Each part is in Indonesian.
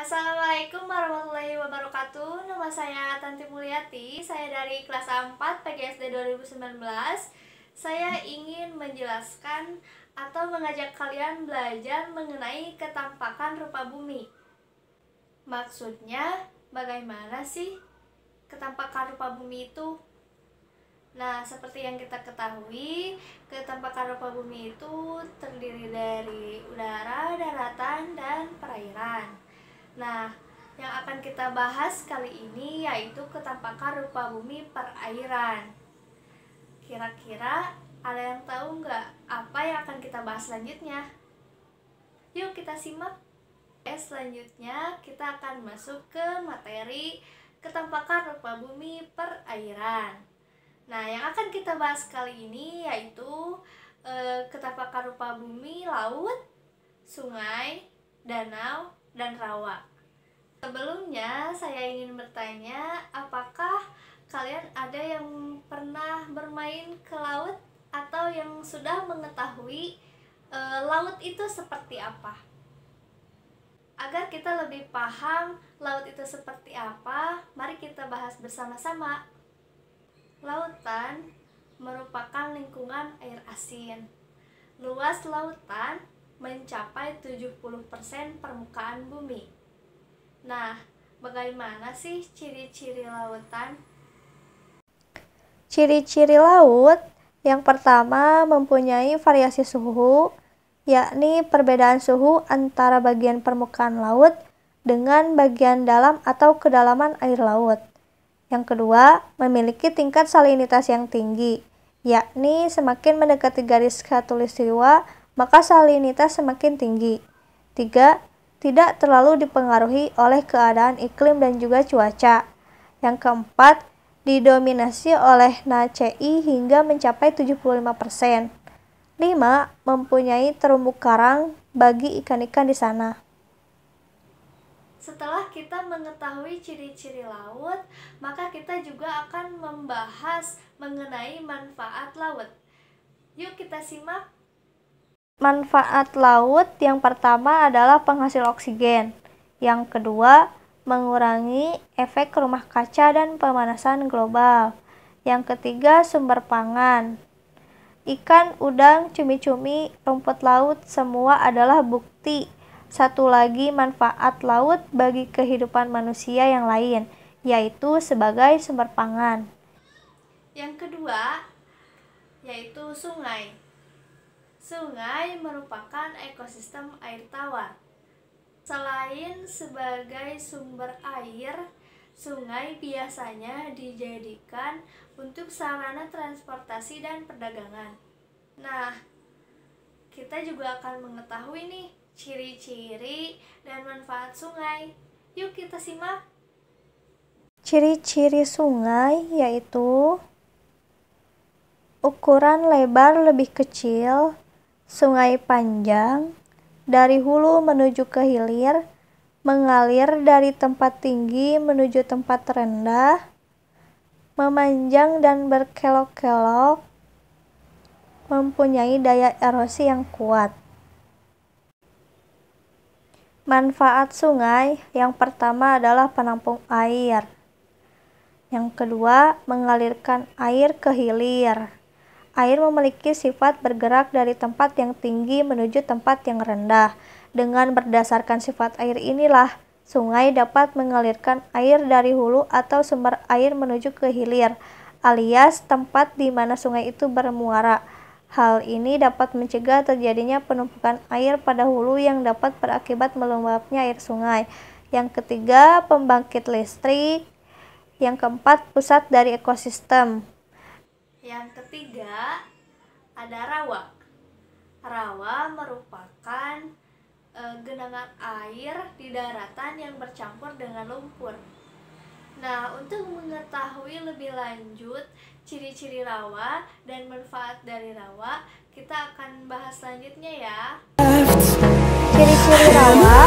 Assalamualaikum warahmatullahi wabarakatuh. Nama saya Tanti Mulyati. Saya dari kelas 4 PGSD 2019. Saya ingin menjelaskan atau mengajak kalian belajar mengenai ketampakan rupa bumi. Maksudnya, bagaimana sih ketampakan rupa bumi itu? Nah, seperti yang kita ketahui, ketampakan rupa bumi itu terdiri dari udara, daratan, dan perairan. Nah, yang akan kita bahas kali ini yaitu ketampakan rupa bumi perairan. Kira-kira ada yang tahu nggak apa yang akan kita bahas selanjutnya? Yuk kita simak. Selanjutnya kita akan masuk ke materi ketampakan rupa bumi perairan. Nah, yang akan kita bahas kali ini yaitu ketampakan rupa bumi laut, sungai, danau, dan rawa. Sebelumnya saya ingin bertanya, apakah kalian ada yang pernah bermain ke laut atau yang sudah mengetahui laut itu seperti apa? Agar kita lebih paham laut itu seperti apa, mari kita bahas bersama-sama. Lautan merupakan lingkungan air asin. Luas lautan mencapai 70% permukaan bumi. Nah, bagaimana sih ciri-ciri lautan? Ciri-ciri laut yang pertama mempunyai variasi suhu, yakni perbedaan suhu antara bagian permukaan laut dengan bagian dalam atau kedalaman air laut. Yang kedua, memiliki tingkat salinitas yang tinggi, yakni semakin mendekati garis khatulistiwa, maka salinitas semakin tinggi. 3. Tidak terlalu dipengaruhi oleh keadaan iklim dan juga cuaca. Yang keempat, didominasi oleh NaCl hingga mencapai 75%. 5. Mempunyai terumbu karang bagi ikan-ikan di sana. Setelah kita mengetahui ciri-ciri laut, maka kita juga akan membahas mengenai manfaat laut. Yuk kita simak. Manfaat laut yang pertama adalah penghasil oksigen. Yang kedua, mengurangi efek rumah kaca dan pemanasan global. Yang ketiga, sumber pangan. Ikan, udang, cumi-cumi, rumput laut semua adalah bukti. Satu lagi manfaat laut bagi kehidupan manusia yang lain, yaitu sebagai sumber pangan. Yang kedua, yaitu sungai. Sungai merupakan ekosistem air tawar. Selain sebagai sumber air, sungai biasanya dijadikan untuk sarana transportasi dan perdagangan. Nah, kita juga akan mengetahui nih ciri-ciri dan manfaat sungai. Yuk kita simak. Ciri-ciri sungai yaitu ukuran lebar lebih kecil, sungai panjang, dari hulu menuju ke hilir, mengalir dari tempat tinggi menuju tempat rendah, memanjang dan berkelok-kelok, mempunyai daya erosi yang kuat. Manfaat sungai yang pertama adalah penampung air. Yang kedua, mengalirkan air ke hilir. Air memiliki sifat bergerak dari tempat yang tinggi menuju tempat yang rendah. Dengan berdasarkan sifat air inilah, sungai dapat mengalirkan air dari hulu atau sumber air menuju ke hilir, alias tempat di mana sungai itu bermuara. Hal ini dapat mencegah terjadinya penumpukan air pada hulu yang dapat berakibat meluapnya air sungai. Yang ketiga, pembangkit listrik. Yang keempat, pusat dari ekosistem. Yang ketiga, ada rawa. Rawa merupakan genangan air di daratan yang bercampur dengan lumpur. Nah, untuk mengetahui lebih lanjut ciri-ciri rawa dan manfaat dari rawa, kita akan bahas selanjutnya ya. Ciri-ciri rawa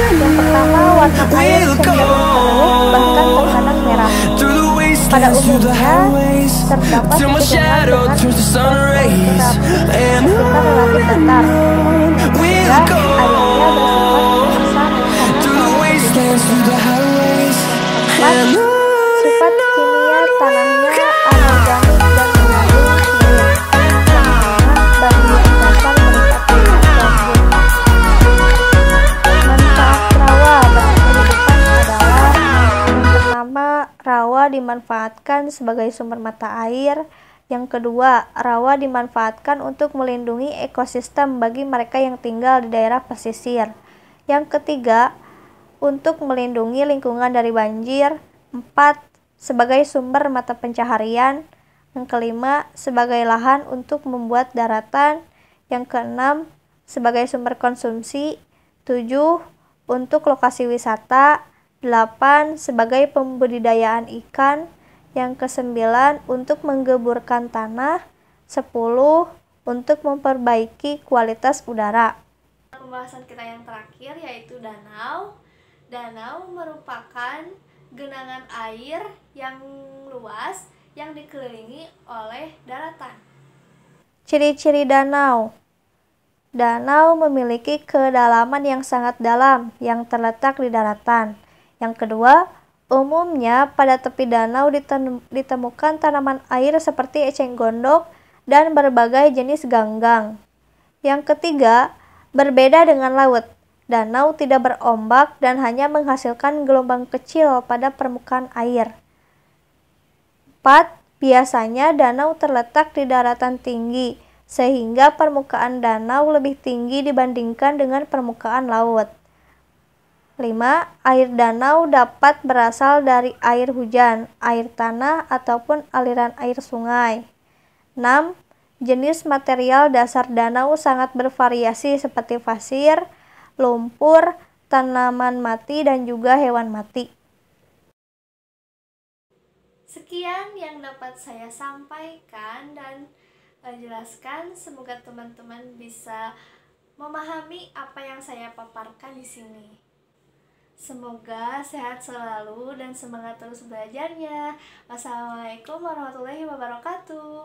yang pertama, warna air cenderung keruh bahkan terkadang merah. Pada umumnya terdapat kecenderungan dengan intensitas relatif datar. Ketiga, airnya bersifat bersisa karena dimanfaatkan sebagai sumber mata air. Yang kedua, rawa dimanfaatkan untuk melindungi ekosistem bagi mereka yang tinggal di daerah pesisir. Yang ketiga, untuk melindungi lingkungan dari banjir. 4. Sebagai sumber mata pencaharian. Yang kelima, sebagai lahan untuk membuat daratan. Yang keenam, sebagai sumber konsumsi. 7. Untuk lokasi wisata. 8. Sebagai pembudidayaan ikan. Yang kesembilan, untuk menggeburkan tanah. 10. Untuk memperbaiki kualitas udara. Pembahasan kita yang terakhir yaitu danau. Danau merupakan genangan air yang luas yang dikelilingi oleh daratan. Ciri-ciri danau. Danau memiliki kedalaman yang sangat dalam yang terletak di daratan. Yang kedua, umumnya pada tepi danau ditemukan tanaman air seperti eceng gondok dan berbagai jenis ganggang. Yang ketiga, berbeda dengan laut. Danau tidak berombak dan hanya menghasilkan gelombang kecil pada permukaan air. 4. Biasanya danau terletak di daratan tinggi, sehingga permukaan danau lebih tinggi dibandingkan dengan permukaan laut. 5. Air danau dapat berasal dari air hujan, air tanah, ataupun aliran air sungai. 6. Jenis material dasar danau sangat bervariasi seperti pasir, lumpur, tanaman mati, dan juga hewan mati. Sekian yang dapat saya sampaikan dan jelaskan. Semoga teman-teman bisa memahami apa yang saya paparkan di sini. Semoga sehat selalu dan semangat terus belajarnya. Wassalamualaikum warahmatullahi wabarakatuh.